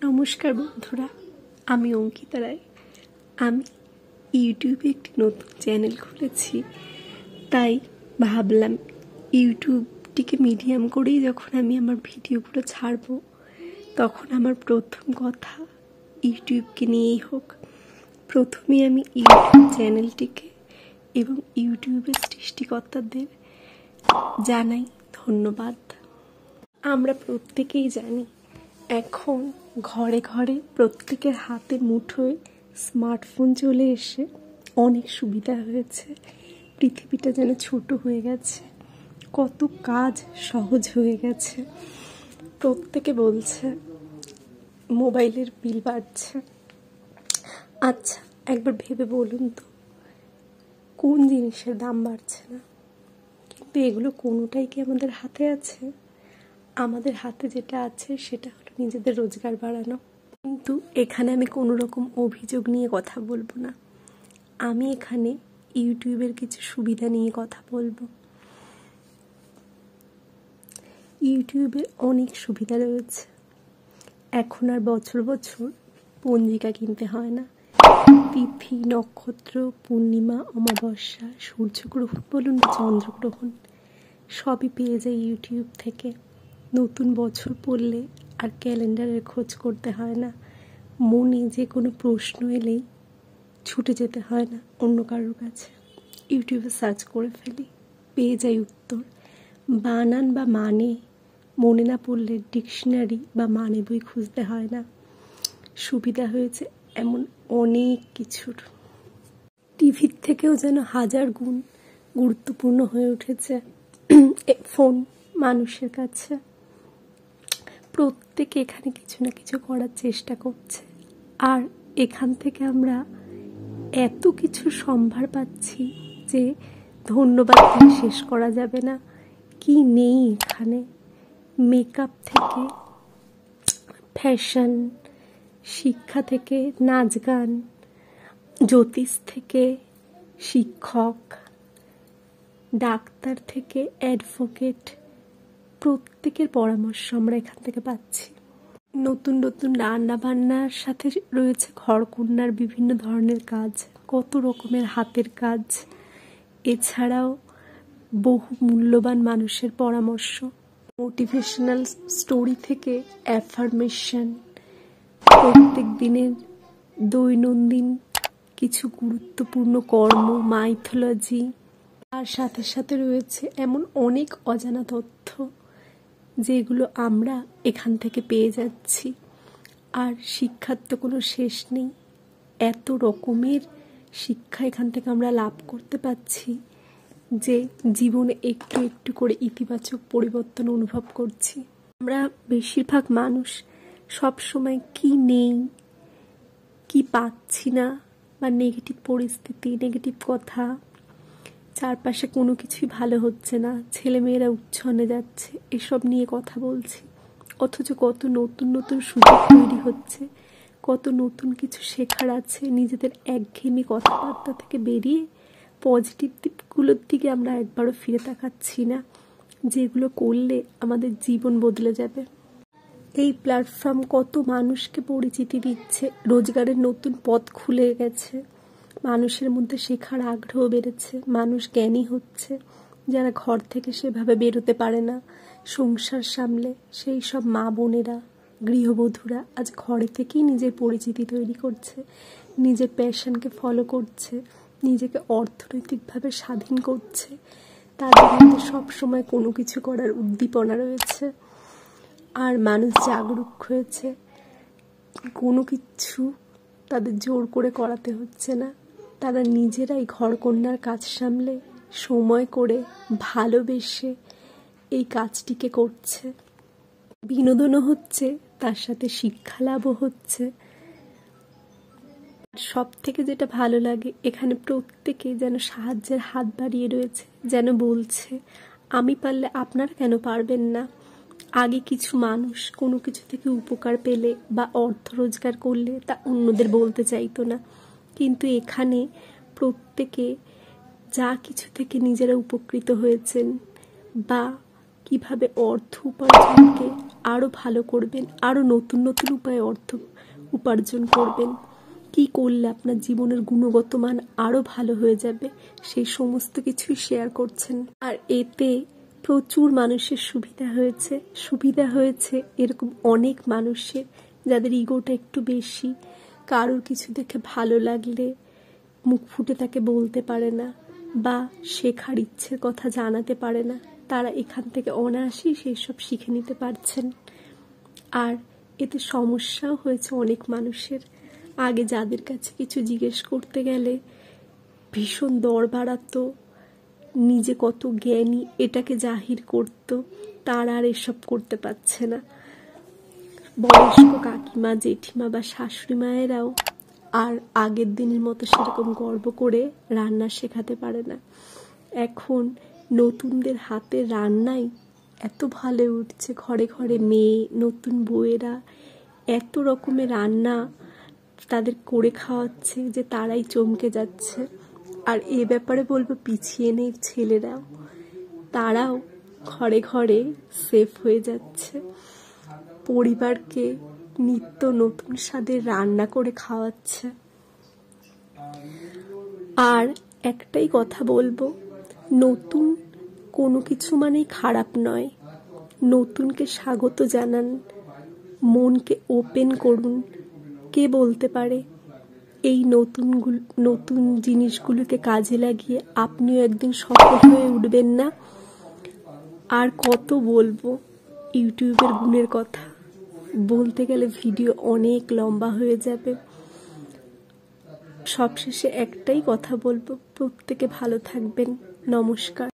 নমস্কার বন্ধুরা, আমি অঙ্কিতা রায়। আমি ইউটিউবে একটি নতুন চ্যানেল খুলেছি, তাই ভাবলাম ইউটিউবটিকে মিডিয়াম করেই যখন আমি আমার ভিডিওগুলো ছাড়ব, তখন আমার প্রথম কথা ইউটিউবকে নিয়েই হোক। প্রথমে আমি ইউটিউব চ্যানেলটিকে এবং ইউটিউবের সৃষ্টিকর্তাদের জানাই ধন্যবাদ। আমরা প্রত্যেকেই জানি এখন ঘরে ঘরে প্রত্যেকের হাতের মুঠোয় স্মার্টফোন চলে এসে অনেক সুবিধা হয়েছে। পৃথিবীটা যেন ছোট হয়ে গেছে, কত কাজ সহজ হয়ে গেছে। প্রত্যেকে বলছে মোবাইলের বিল বাড়ছে। আচ্ছা, একবার ভেবে বলুন তো, কোন জিনিসের দাম বাড়ছে না? কিন্তু এগুলো কোনোটাই কি আমাদের হাতে আছে? আমাদের হাতে যেটা আছে সেটা হলো নিজেদের রোজগার বাড়ানো। কিন্তু এখানে আমি কোনো রকম অভিযোগ নিয়ে কথা বলবো না, আমি এখানে ইউটিউবের কিছু সুবিধা নিয়ে কথা বলবো। ইউটিউবের অনেক সুবিধা রয়েছে। এখন আর বছর বছর পঞ্জিকা কিনতে হয় না। তিথি, নক্ষত্র, পূর্ণিমা, অমাবস্যা, সূর্যগ্রহণ বলুন বা চন্দ্রগ্রহণ, সবই পেয়ে যায় ইউটিউব থেকে। নতুন বছর পড়লে আর ক্যালেন্ডারের খোঁজ করতে হয় না। মনে যে কোনো প্রশ্ন এলেই ছুটে যেতে হয় না অন্য কারোর কাছে, ইউটিউবে সার্চ করে ফেলি, পেয়ে যাই উত্তর। বানান বা মানে মনে না পড়লে ডিকশনারি বা মানে বই খুঁজতে হয় না। সুবিধা হয়েছে এমন অনেক কিছুর। টিভির থেকেও যেন হাজার গুণ গুরুত্বপূর্ণ হয়ে উঠেছে ফোন মানুষের কাছে। প্রত্যেকে এখানে কিছু না কিছু করার চেষ্টা করছে, আর এখান থেকে আমরা এত কিছু সম্ভার পাচ্ছি যে ধন্যবাদ দিয়ে শেষ করা যাবে না। কি নেই এখানে! মেকআপ থেকে ফ্যাশন, শিক্ষা থেকে নাচ গান, জ্যোতিষ থেকে শিক্ষক, ডাক্তার থেকে অ্যাডভোকেট, প্রত্যেকের পরামর্শ আমরা এখান থেকে পাচ্ছি। নতুন নতুন রান্না বান্নার সাথে রয়েছে ঘরকন্যার বিভিন্ন ধরনের কাজ, কত রকমের হাতের কাজ। এছাড়াও বহু মূল্যবান মানুষের পরামর্শ, মোটিভেশনাল স্টোরি থেকে অ্যাফার্মেশন, প্রত্যেক দিনের দৈনন্দিন কিছু গুরুত্বপূর্ণ কর্ম, মাইথোলজি। তার সাথে সাথে রয়েছে এমন অনেক অজানা তথ্য যেগুলো আমরা এখান থেকে পেয়ে যাচ্ছি। আর শিক্ষার তো কোনো শেষ নেই, এত রকমের শিক্ষা এখান থেকে আমরা লাভ করতে পারছি যে জীবনে একটু একটু করে ইতিবাচক পরিবর্তন অনুভব করছি। আমরা বেশিরভাগ মানুষ সব সময় কি নেই, কি পাচ্ছি না, বা নেগেটিভ পরিস্থিতি, নেগেটিভ কথা, চারপাশে কোনো কিছুই ভালো হচ্ছে না, ছেলেমেয়েরা উচ্ছন্নে যাচ্ছে, এসব নিয়ে কথা বলছি। অথচ কত নতুন নতুন সুযোগ তৈরি হচ্ছে, কত নতুন কিছু শেখার আছে। নিজেদের একঘেয়েমি কথাবার্তা থেকে বেরিয়ে পজিটিভ দিকগুলোর দিকে আমরা একবারও ফিরে তাকাচ্ছি না, যেগুলো করলে আমাদের জীবন বদলে যাবে। এই প্ল্যাটফর্ম কত মানুষকে পরিচিতি দিচ্ছে, রোজগারের নতুন পথ খুলে গেছে, মানুষের মধ্যে শেখার আগ্রহ বেড়েছে, মানুষ জ্ঞানী হচ্ছে। যারা ঘর থেকে সেভাবে বেরোতে পারে না, সংসার সামলে, সেই সব মা বোনেরা, গৃহবধূরা আজ ঘরে থেকেই নিজের পরিচিতি তৈরি করছে, নিজের প্যাশনকে ফলো করছে, নিজেকে অর্থনৈতিকভাবে স্বাধীন করছে। তাদের মধ্যে সবসময় কোনো কিছু করার উদ্দীপনা রয়েছে, আর মানুষ জাগরুক হয়েছে। কোনো কিছু তাদের জোর করে করাতে হচ্ছে না, তারা নিজেরাই ঘরকন্যার কাজ সামলে সময় করে ভালোবেসে এই কাজটিকে করছে। বিনোদনও হচ্ছে, তার সাথে শিক্ষা লাভও হচ্ছে। সব থেকে যেটা ভালো লাগে, এখানে প্রত্যেকে যেন সাহায্যের হাত বাড়িয়ে রয়েছে, যেন বলছে আমি পারলে আপনারা কেন পারবেন না। আগে কিছু মানুষ কোনো কিছু থেকে উপকার পেলে বা অর্থ রোজগার করলে তা অন্যদের বলতে চাইতো না, কিন্তু এখানে প্রত্যেকে যা কিছু থেকে নিজেরা উপকৃত হয়েছেন বা কিভাবে অর্থ উপার্জনকে আরও ভালো করবেন, আরও নতুন নতুন উপায়ে অর্থ উপার্জন করবেন, কি করলে আপনার জীবনের গুণগত মান আরও ভালো হয়ে যাবে, সেই সমস্ত কিছুই শেয়ার করছেন। আর এতে প্রচুর মানুষের সুবিধা হয়েছে এরকম অনেক মানুষের যাদের ইগোটা একটু বেশি, কারোর কিছু দেখে ভালো লাগলে মুখ ফুটে তাকে বলতে পারে না বা শেখার ইচ্ছের কথা জানাতে পারে না, তারা এখান থেকে অনায়াসেই সেই সব শিখে নিতে পারছেন। আর এতে সমস্যাও হয়েছে অনেক মানুষের। আগে যাদের কাছে কিছু জিজ্ঞেস করতে গেলে ভীষণ দর বাড়াতো, নিজে কত জ্ঞানী এটাকে জাহির করত, তারা আর এসব করতে পারছে না। বয়স্ক কাকিমা, জেঠিমা বা শাশুড়ি মায়েরাও আর আগের দিনের মতো সেরকম গর্ব করে রান্না শেখাতে পারে না। এখন নতুনদের হাতে রান্নাই এত ভালো উঠছে, ঘরে ঘরে মেয়ে, নতুন বউয়েরা এত রকমের রান্না তাদের করে খাওয়াচ্ছে যে তারাই চমকে যাচ্ছে। আর এ ব্যাপারে বলবো পিছিয়ে নেই ছেলেরাও, তারাও ঘরে ঘরে সেফ হয়ে যাচ্ছে, পরিবারকে নিত্য নতুন স্বাদের রান্না করে খাওয়াচ্ছে। আর একটাই কথা বলবো, নতুন কোনো কিছু মানেই খারাপ নয়, নতুনকে স্বাগত জানান, মনকে ওপেন করুন। কে বলতে পারে এই নতুন জিনিসগুলোকে কাজে লাগিয়ে আপনিও একদিন সফল হয়ে উঠবেন না। আর কত বলবো ইউটিউবের গুণের কথা, বলতে গেলে ভিডিও অনেক লম্বা হয়ে যাবে। সবশেষে একটাই কথা বলবো, প্রত্যেকে ভালো থাকবেন। নমস্কার।